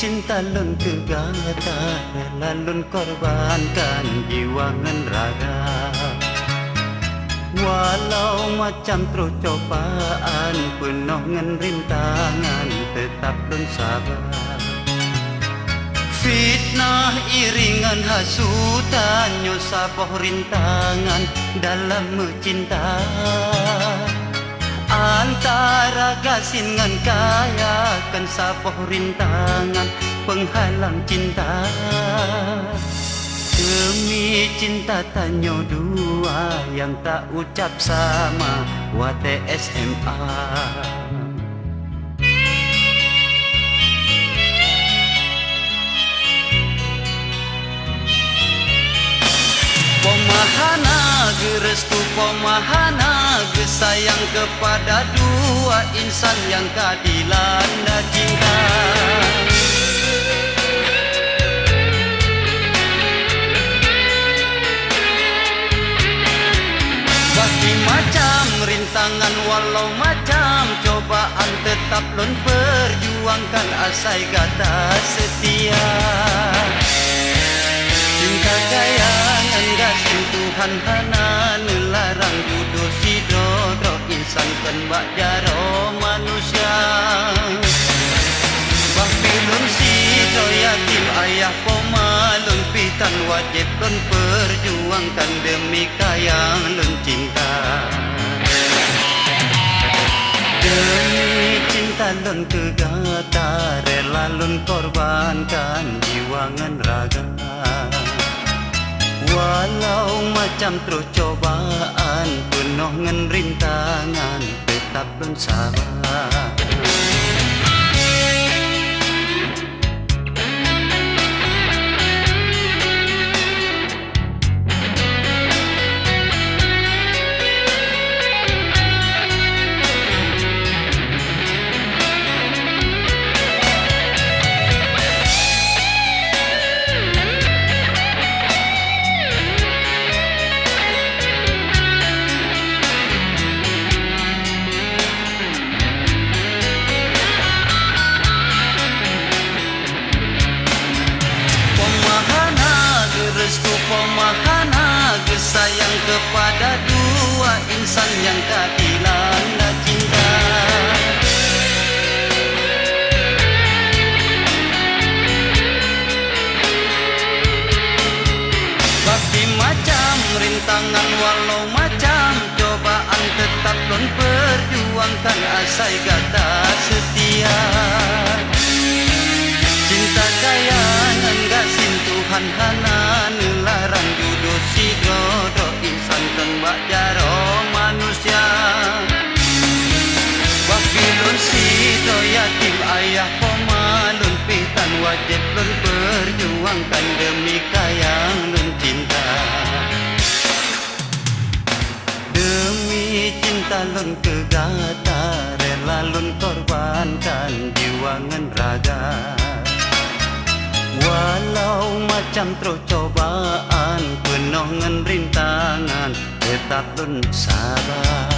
cinta lun kegata, rela lun korbankan jiwa ngan raga. Walau macam terus cobaan, penuh ngan rintangan, tetap lun sabar. Fitnah iringan hasutan, nyosaboh rintangan dalam mencinta. Antara gasin ngan kaya, kan saboh rintangan penghalang cinta. Demi cinta tanyo dua yang tak ucap sama WTSMA. Pemahana gerestu pemahana gesayang kepada dua insan yang keadilan dan cinta. Bagi macam rintangan walau macam cobaan, tetap lun perjuangkan asai gata setia. Cinta kayangan gasin Tuhan hana nelarang judo sidro insan kan bak jaro manusia. Bahpilun sidro yatim ayah pomalun pitan wajib lun perjuangkan demi kayang lun cinta. Demi cinta lun kegata, rela lun korbankan jiwa ngan raga. Walau macam terus cobaan, penuh ngan rintangan, tetap lun sabar. Restu pemahana gesayang kepada dua insan yang keadilan dan cinta. Bagi macam rintangan walau macam cobaan, tetap lun perjuangkan asai gata setia. Cinta kayangan gasin Tuhan hana nelarang judo sidro insan kan bak jaro manusia. Wakilun sidro yatim ayah pomalun pitan wajib lun perjuangkan demi kayang lun cinta. Demi cinta lun kegata, rela lun korbankan jiwa ngan raga. Walau macam terus cobaan, penuh ngan rintangan, tetap lun sabar.